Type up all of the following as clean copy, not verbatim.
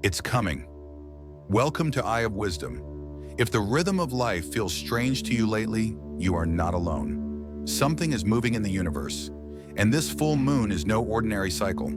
It's coming. Welcome to Eye of Wisdom. If the rhythm of life feels strange to you lately, you are not alone. Something is moving in the universe, and this full moon is no ordinary cycle.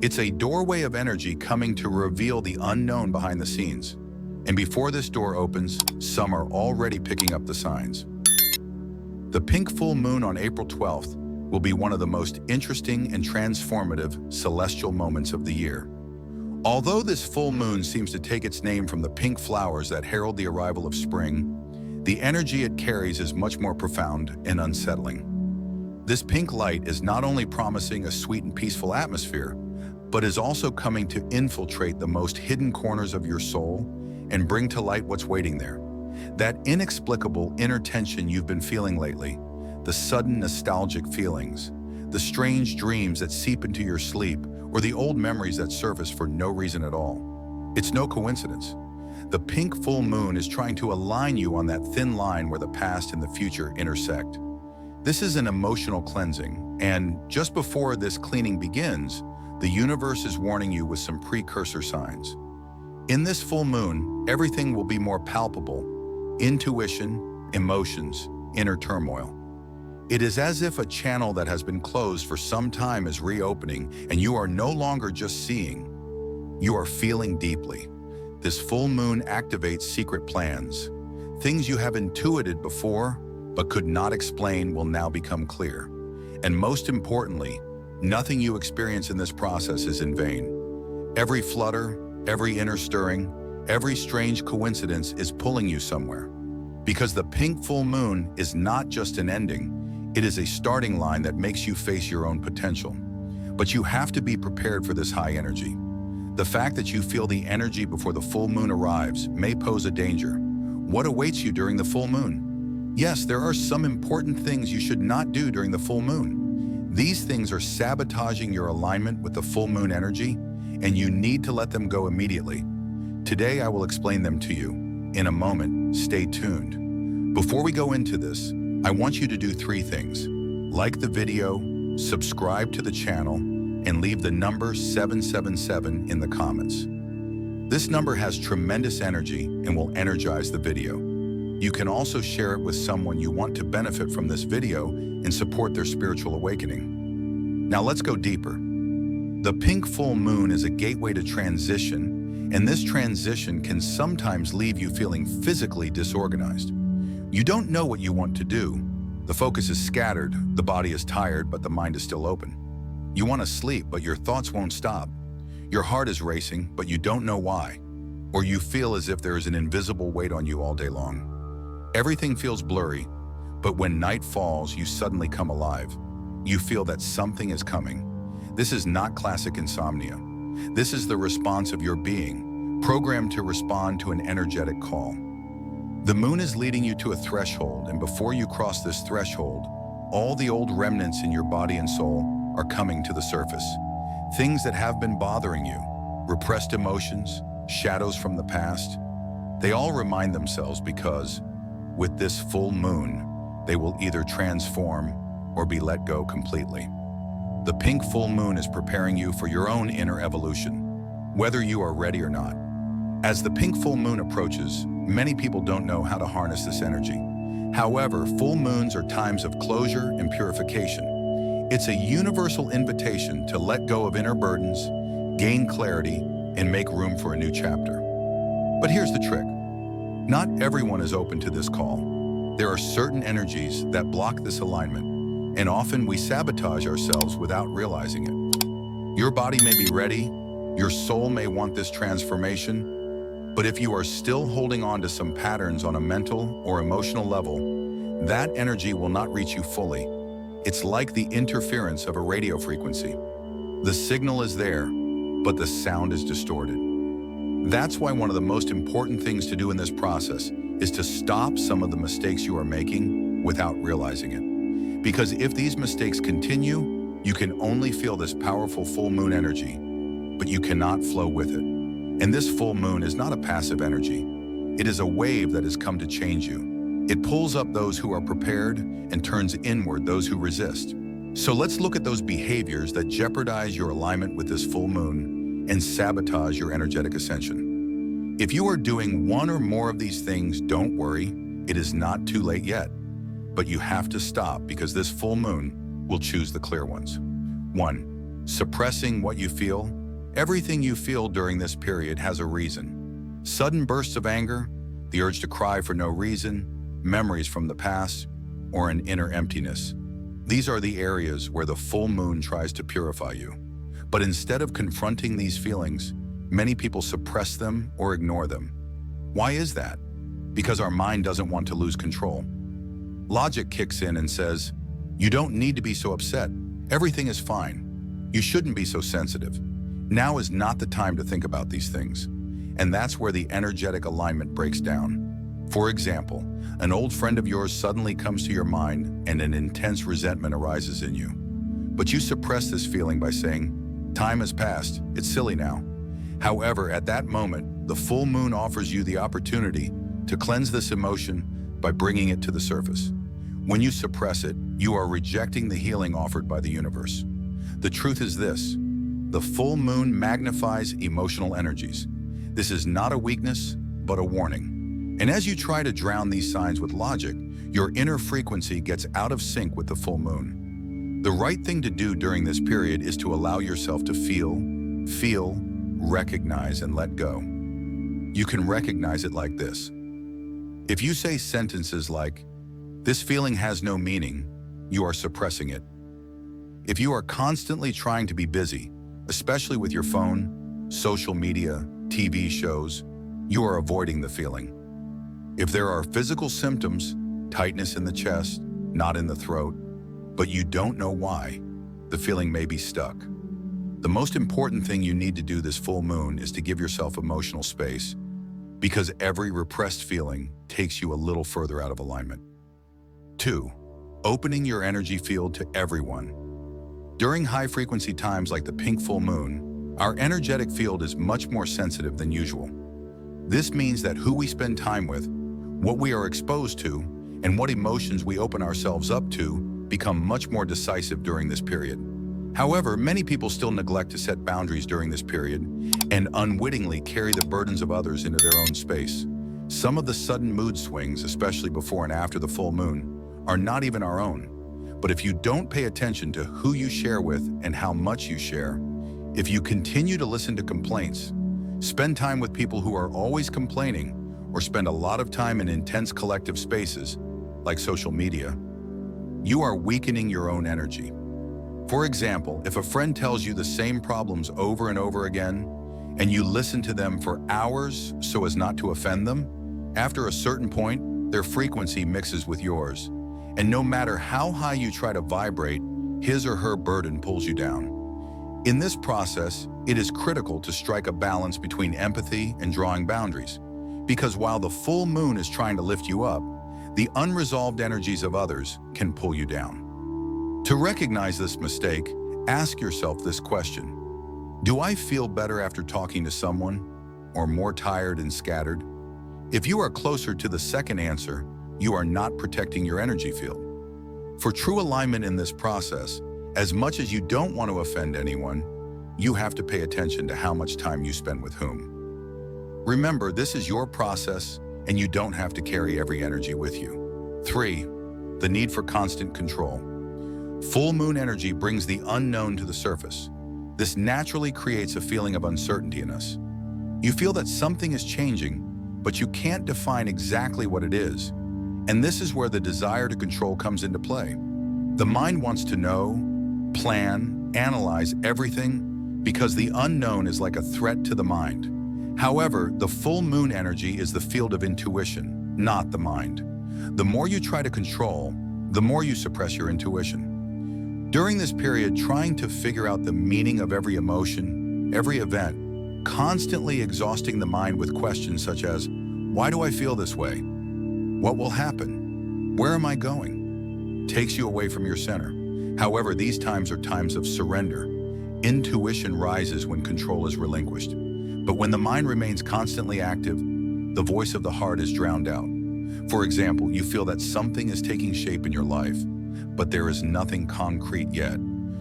It's a doorway of energy coming to reveal the unknown behind the scenes. And before this door opens, some are already picking up the signs. The pink full moon on April 12th will be one of the most interesting and transformative celestial moments of the year. Although this full moon seems to take its name from the pink flowers that herald the arrival of spring, the energy it carries is much more profound and unsettling. This pink light is not only promising a sweet and peaceful atmosphere, but is also coming to infiltrate the most hidden corners of your soul and bring to light what's waiting there. That inexplicable inner tension you've been feeling lately, the sudden nostalgic feelings, the strange dreams that seep into your sleep, or the old memories that surface for no reason at all. It's no coincidence. The pink full moon is trying to align you on that thin line where the past and the future intersect. This is an emotional cleansing, and just before this cleaning begins, the universe is warning you with some precursor signs. In this full moon, everything will be more palpable: intuition, emotions, inner turmoil. It is as if a channel that has been closed for some time is reopening, and you are no longer just seeing, you are feeling deeply. This full moon activates secret plans. Things you have intuited before, but could not explain, will now become clear. And most importantly, nothing you experience in this process is in vain. Every flutter, every inner stirring, every strange coincidence is pulling you somewhere. Because the pink full moon is not just an ending, it is a starting line that makes you face your own potential. But you have to be prepared for this high energy. The fact that you feel the energy before the full moon arrives may pose a danger. What awaits you during the full moon? Yes, there are some important things you should not do during the full moon. These things are sabotaging your alignment with the full moon energy, and you need to let them go immediately. Today, I will explain them to you. In a moment, stay tuned. Before we go into this, I want you to do 3 things. Like the video, subscribe to the channel, and leave the number 777 in the comments. This number has tremendous energy and will energize the video. You can also share it with someone you want to benefit from this video and support their spiritual awakening. Now let's go deeper. The pink full moon is a gateway to transition, and this transition can sometimes leave you feeling physically disorganized. You don't know what you want to do. The focus is scattered, the body is tired, but the mind is still open. You want to sleep, but your thoughts won't stop. Your heart is racing, but you don't know why. Or you feel as if there is an invisible weight on you all day long. Everything feels blurry, but when night falls, you suddenly come alive. You feel that something is coming. This is not classic insomnia. This is the response of your being, programmed to respond to an energetic call. The moon is leading you to a threshold, and before you cross this threshold, all the old remnants in your body and soul are coming to the surface. Things that have been bothering you, repressed emotions, shadows from the past, they all remind themselves because, with this full moon, they will either transform or be let go completely. The pink full moon is preparing you for your own inner evolution, whether you are ready or not. As the pink full moon approaches, many people don't know how to harness this energy. However, full moons are times of closure and purification. It's a universal invitation to let go of inner burdens, gain clarity, and make room for a new chapter. But here's the trick. Not everyone is open to this call. There are certain energies that block this alignment, and often we sabotage ourselves without realizing it. Your body may be ready, your soul may want this transformation, but if you are still holding on to some patterns on a mental or emotional level, that energy will not reach you fully. It's like the interference of a radio frequency. The signal is there, but the sound is distorted. That's why one of the most important things to do in this process is to stop some of the mistakes you are making without realizing it. Because if these mistakes continue, you can only feel this powerful full moon energy, but you cannot flow with it. And this full moon is not a passive energy. It is a wave that has come to change you. It pulls up those who are prepared and turns inward those who resist. So let's look at those behaviors that jeopardize your alignment with this full moon and sabotage your energetic ascension. If you are doing one or more of these things, don't worry, it is not too late yet. But you have to stop because this full moon will choose the clear ones. 1. Suppressing what you feel. Everything you feel during this period has a reason. Sudden bursts of anger, the urge to cry for no reason, memories from the past, or an inner emptiness. These are the areas where the full moon tries to purify you. But instead of confronting these feelings, many people suppress them or ignore them. Why is that? Because our mind doesn't want to lose control. Logic kicks in and says, "You don't need to be so upset. Everything is fine. You shouldn't be so sensitive. Now is not the time to think about these things." And that's where the energetic alignment breaks down. For example, an old friend of yours suddenly comes to your mind and an intense resentment arises in you. But you suppress this feeling by saying, "Time has passed, it's silly now." However, at that moment, the full moon offers you the opportunity to cleanse this emotion by bringing it to the surface. When you suppress it, you are rejecting the healing offered by the universe. The truth is this: the full moon magnifies emotional energies. This is not a weakness, but a warning. And as you try to drown these signs with logic, your inner frequency gets out of sync with the full moon. The right thing to do during this period is to allow yourself to feel, recognize, and let go. You can recognize it like this. If you say sentences like, "This feeling has no meaning," you are suppressing it. If you are constantly trying to be busy, especially with your phone, social media, TV shows, you are avoiding the feeling. If there are physical symptoms, tightness in the chest, knot in the throat, but you don't know why, the feeling may be stuck. The most important thing you need to do this full moon is to give yourself emotional space, because every repressed feeling takes you a little further out of alignment. 2. Opening your energy field to everyone. During high-frequency times like the pink full moon, our energetic field is much more sensitive than usual. This means that who we spend time with, what we are exposed to, and what emotions we open ourselves up to become much more decisive during this period. However, many people still neglect to set boundaries during this period and unwittingly carry the burdens of others into their own space. Some of the sudden mood swings, especially before and after the full moon, are not even our own. But if you don't pay attention to who you share with and how much you share, if you continue to listen to complaints, spend time with people who are always complaining, or spend a lot of time in intense collective spaces, like social media, you are weakening your own energy. For example, if a friend tells you the same problems over and over again, and you listen to them for hours so as not to offend them, after a certain point, their frequency mixes with yours. And no matter how high you try to vibrate, his or her burden pulls you down. In this process, it is critical to strike a balance between empathy and drawing boundaries. Because while the full moon is trying to lift you up, the unresolved energies of others can pull you down. To recognize this mistake, ask yourself this question: do I feel better after talking to someone, or more tired and scattered? If you are closer to the second answer, you are not protecting your energy field. For true alignment in this process, as much as you don't want to offend anyone, you have to pay attention to how much time you spend with whom. Remember, this is your process, and you don't have to carry every energy with you. 3. The need for constant control. Full moon energy brings the unknown to the surface. This naturally creates a feeling of uncertainty in us. You feel that something is changing, but you can't define exactly what it is. And this is where the desire to control comes into play. The mind wants to know, plan, analyze everything, because the unknown is like a threat to the mind. However, the full moon energy is the field of intuition, not the mind. The more you try to control, the more you suppress your intuition. During this period, trying to figure out the meaning of every emotion, every event, constantly exhausting the mind with questions such as, why do I feel this way? What will happen? Where am I going? Takes you away from your center. However, these times are times of surrender. Intuition rises when control is relinquished. But when the mind remains constantly active, the voice of the heart is drowned out. For example, you feel that something is taking shape in your life, but there is nothing concrete yet.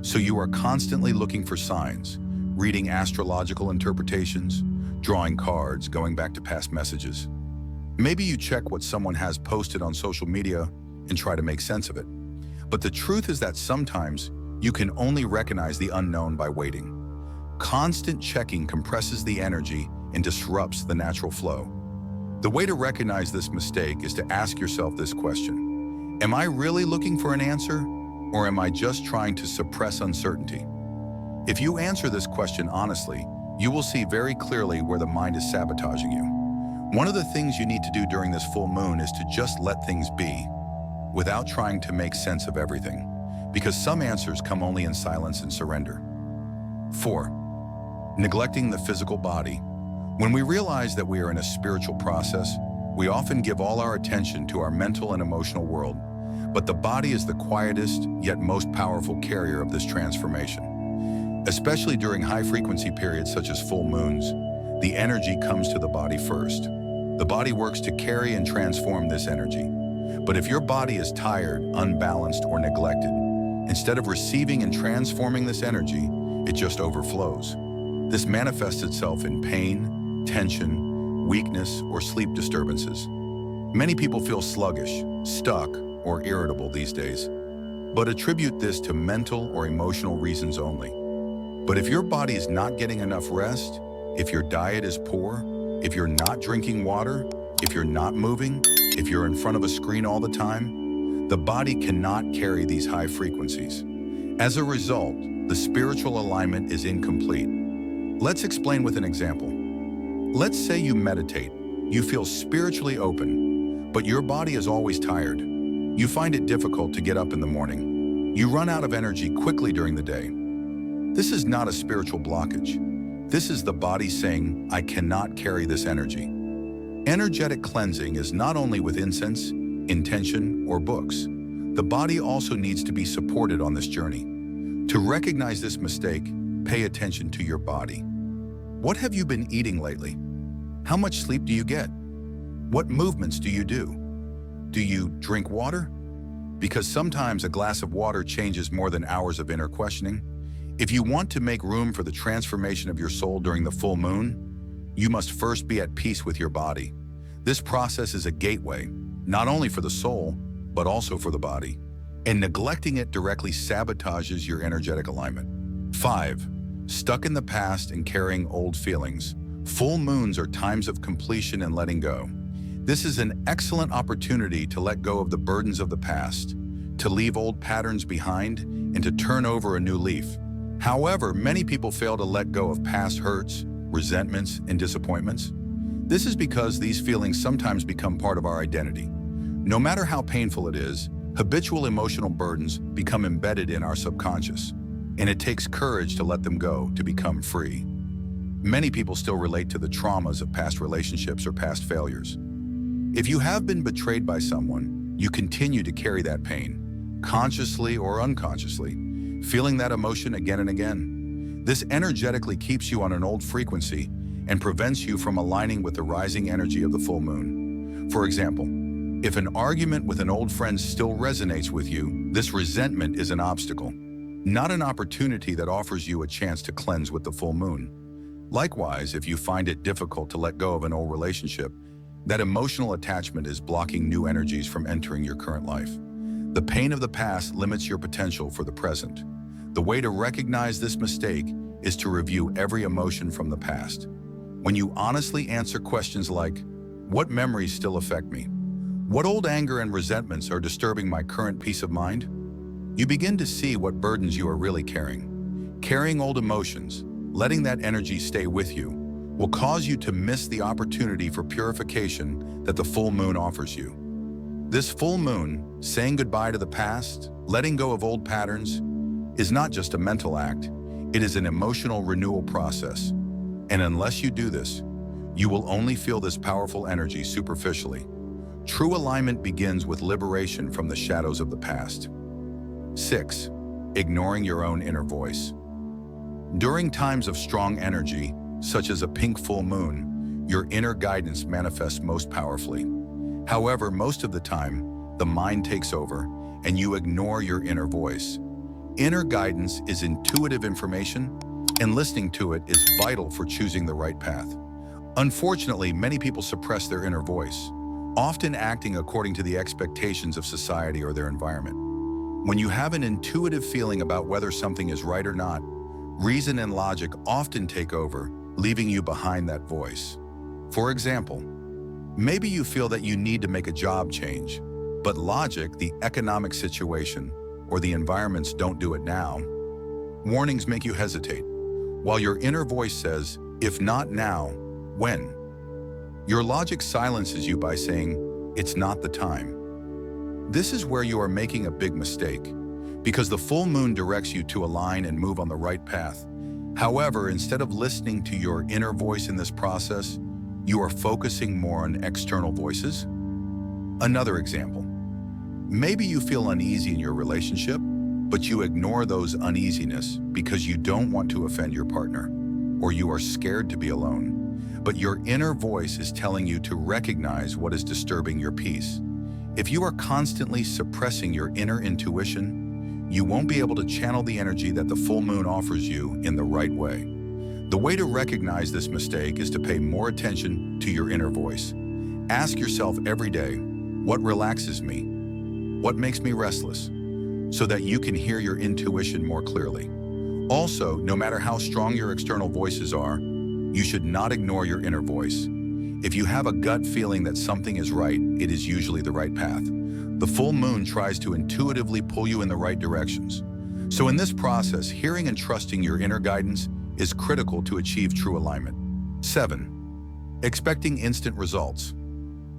So you are constantly looking for signs, reading astrological interpretations, drawing cards, going back to past messages. Maybe you check what someone has posted on social media and try to make sense of it. But the truth is that sometimes you can only recognize the unknown by waiting. Constant checking compresses the energy and disrupts the natural flow. The way to recognize this mistake is to ask yourself this question: am I really looking for an answer, or am I just trying to suppress uncertainty? If you answer this question honestly, you will see very clearly where the mind is sabotaging you. One of the things you need to do during this full moon is to just let things be, without trying to make sense of everything, because some answers come only in silence and surrender. 4. Neglecting the physical body. When we realize that we are in a spiritual process, we often give all our attention to our mental and emotional world, but the body is the quietest yet most powerful carrier of this transformation. Especially during high-frequency periods such as full moons, the energy comes to the body first. The body works to carry and transform this energy. But if your body is tired, unbalanced, or neglected, instead of receiving and transforming this energy, it just overflows. This manifests itself in pain, tension, weakness, or sleep disturbances. Many people feel sluggish, stuck, or irritable these days, but attribute this to mental or emotional reasons only. But if your body is not getting enough rest, if your diet is poor, if you're not drinking water, if you're not moving, if you're in front of a screen all the time, the body cannot carry these high frequencies. As a result, the spiritual alignment is incomplete. Let's explain with an example. Let's say you meditate. You feel spiritually open, but your body is always tired. You find it difficult to get up in the morning. You run out of energy quickly during the day. This is not a spiritual blockage. This is the body saying, I cannot carry this energy. Energetic cleansing is not only with incense, intention, or books. The body also needs to be supported on this journey. To recognize this mistake, pay attention to your body. What have you been eating lately? How much sleep do you get? What movements do you do? Do you drink water? Because sometimes a glass of water changes more than hours of inner questioning. If you want to make room for the transformation of your soul during the full moon, you must first be at peace with your body. This process is a gateway, not only for the soul, but also for the body. And neglecting it directly sabotages your energetic alignment. 5. Stuck in the past and carrying old feelings. Full moons are times of completion and letting go. This is an excellent opportunity to let go of the burdens of the past, to leave old patterns behind, and to turn over a new leaf. However, many people fail to let go of past hurts, resentments, and disappointments. This is because these feelings sometimes become part of our identity. No matter how painful it is, habitual emotional burdens become embedded in our subconscious, and it takes courage to let them go to become free. Many people still relate to the traumas of past relationships or past failures. If you have been betrayed by someone, you continue to carry that pain, consciously or unconsciously, feeling that emotion again and again. This energetically keeps you on an old frequency and prevents you from aligning with the rising energy of the full moon. For example, if an argument with an old friend still resonates with you, this resentment is an obstacle, not an opportunity that offers you a chance to cleanse with the full moon. Likewise, if you find it difficult to let go of an old relationship, that emotional attachment is blocking new energies from entering your current life. The pain of the past limits your potential for the present. The way to recognize this mistake is to review every emotion from the past. When you honestly answer questions like, what memories still affect me? What old anger and resentments are disturbing my current peace of mind? You begin to see what burdens you are really carrying. Carrying old emotions, letting that energy stay with you, will cause you to miss the opportunity for purification that the full moon offers you. This full moon, saying goodbye to the past, letting go of old patterns, is not just a mental act, it is an emotional renewal process. And unless you do this, you will only feel this powerful energy superficially. True alignment begins with liberation from the shadows of the past. 6. Ignoring your own inner voice. During times of strong energy, such as a pink full moon, your inner guidance manifests most powerfully. However, most of the time, the mind takes over and you ignore your inner voice. Inner guidance is intuitive information, and listening to it is vital for choosing the right path. Unfortunately, many people suppress their inner voice, often acting according to the expectations of society or their environment. When you have an intuitive feeling about whether something is right or not, reason and logic often take over, leaving you behind that voice. For example, maybe you feel that you need to make a job change, but logic, the economic situation, or the environments don't do it now. Warnings make you hesitate, while your inner voice says, if not now, when? Your logic silences you by saying, it's not the time. This is where you are making a big mistake, because the full moon directs you to align and move on the right path. However, instead of listening to your inner voice in this process, you are focusing more on external voices. Another example. Maybe you feel uneasy in your relationship, but you ignore those uneasiness because you don't want to offend your partner, or you are scared to be alone. But your inner voice is telling you to recognize what is disturbing your peace. If you are constantly suppressing your inner intuition, you won't be able to channel the energy that the full moon offers you in the right way. The way to recognize this mistake is to pay more attention to your inner voice. Ask yourself every day, what relaxes me? What makes me restless? So that you can hear your intuition more clearly. Also, no matter how strong your external voices are, you should not ignore your inner voice. If you have a gut feeling that something is right, it is usually the right path. The full moon tries to intuitively pull you in the right directions. So in this process, hearing and trusting your inner guidance is critical to achieve true alignment. 7. Expecting instant results.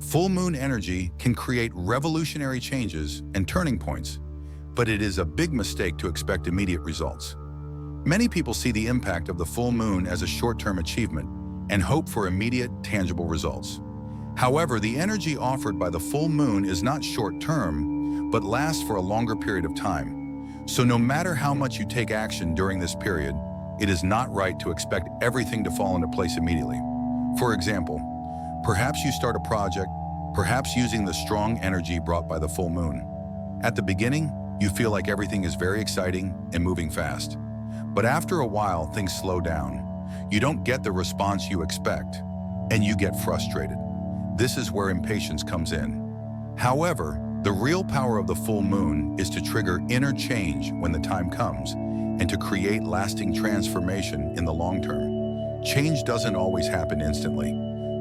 Full moon energy can create revolutionary changes and turning points, but it is a big mistake to expect immediate results. Many people see the impact of the full moon as a short-term achievement and hope for immediate, tangible results. However, the energy offered by the full moon is not short-term, but lasts for a longer period of time. So no matter how much you take action during this period, it is not right to expect everything to fall into place immediately. For example, perhaps you start a project, perhaps using the strong energy brought by the full moon. At the beginning, you feel like everything is very exciting and moving fast. But after a while, things slow down. You don't get the response you expect, and you get frustrated. This is where impatience comes in. However, the real power of the full moon is to trigger inner change when the time comes, and to create lasting transformation in the long term. Change doesn't always happen instantly.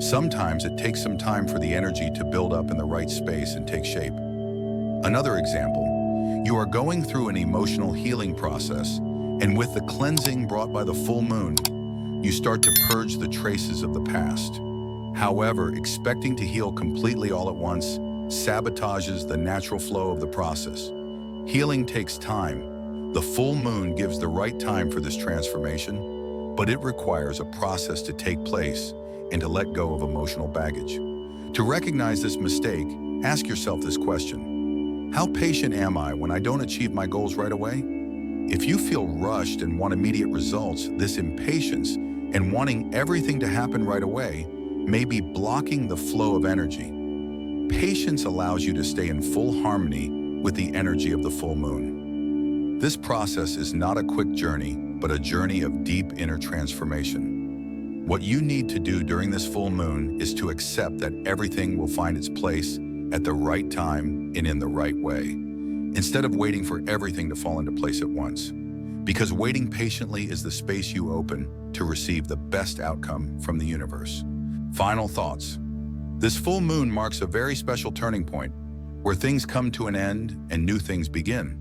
Sometimes it takes some time for the energy to build up in the right space and take shape. Another example, you are going through an emotional healing process, and with the cleansing brought by the full moon, you start to purge the traces of the past. However, expecting to heal completely all at once sabotages the natural flow of the process. Healing takes time. The full moon gives the right time for this transformation, but it requires a process to take place and to let go of emotional baggage. To recognize this mistake, ask yourself this question. How patient am I when I don't achieve my goals right away? If you feel rushed and want immediate results, this impatience and wanting everything to happen right away may be blocking the flow of energy. Patience allows you to stay in full harmony with the energy of the full moon. This process is not a quick journey, but a journey of deep inner transformation. What you need to do during this full moon is to accept that everything will find its place at the right time and in the right way, instead of waiting for everything to fall into place at once. Because waiting patiently is the space you open to receive the best outcome from the universe. Final thoughts. This full moon marks a very special turning point where things come to an end and new things begin.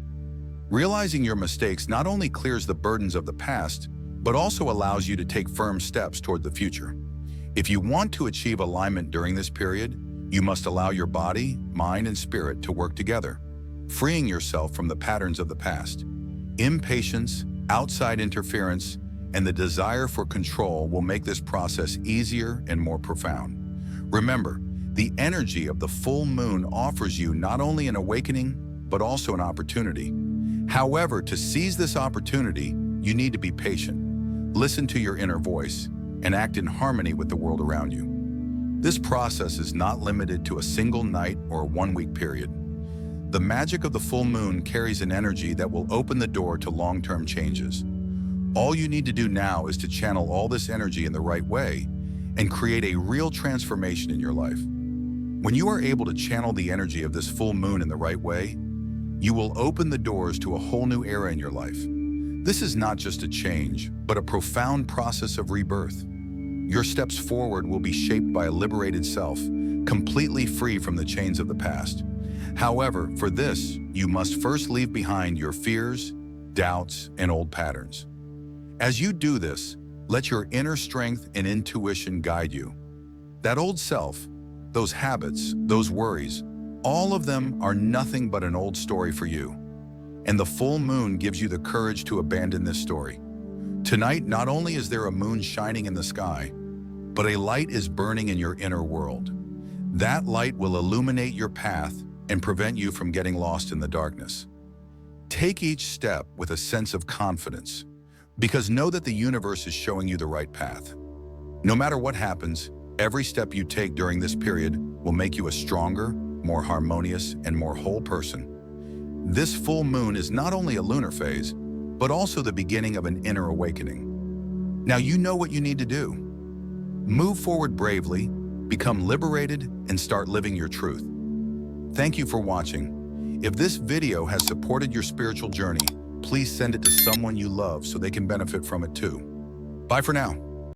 Realizing your mistakes not only clears the burdens of the past, but also allows you to take firm steps toward the future. If you want to achieve alignment during this period, you must allow your body, mind, and spirit to work together, freeing yourself from the patterns of the past. Impatience, outside interference, and the desire for control will make this process easier and more profound. Remember, the energy of the full moon offers you not only an awakening, but also an opportunity. However, to seize this opportunity, you need to be patient, listen to your inner voice, and act in harmony with the world around you. This process is not limited to a single night or a one-week period. The magic of the full moon carries an energy that will open the door to long-term changes. All you need to do now is to channel all this energy in the right way and create a real transformation in your life. When you are able to channel the energy of this full moon in the right way, you will open the doors to a whole new era in your life. This is not just a change, but a profound process of rebirth. Your steps forward will be shaped by a liberated self, completely free from the chains of the past. However, for this, you must first leave behind your fears, doubts, and old patterns. As you do this, let your inner strength and intuition guide you. That old self, those habits, those worries, all of them are nothing but an old story for you. And the full moon gives you the courage to abandon this story. Tonight, not only is there a moon shining in the sky, but a light is burning in your inner world. That light will illuminate your path and prevent you from getting lost in the darkness. Take each step with a sense of confidence, because know that the universe is showing you the right path. No matter what happens, every step you take during this period will make you a stronger, more harmonious, and more whole person. This full moon is not only a lunar phase, but also the beginning of an inner awakening. Now you know what you need to do. Move forward bravely, become liberated, and start living your truth. Thank you for watching. If this video has supported your spiritual journey, please send it to someone you love so they can benefit from it too. Bye for now.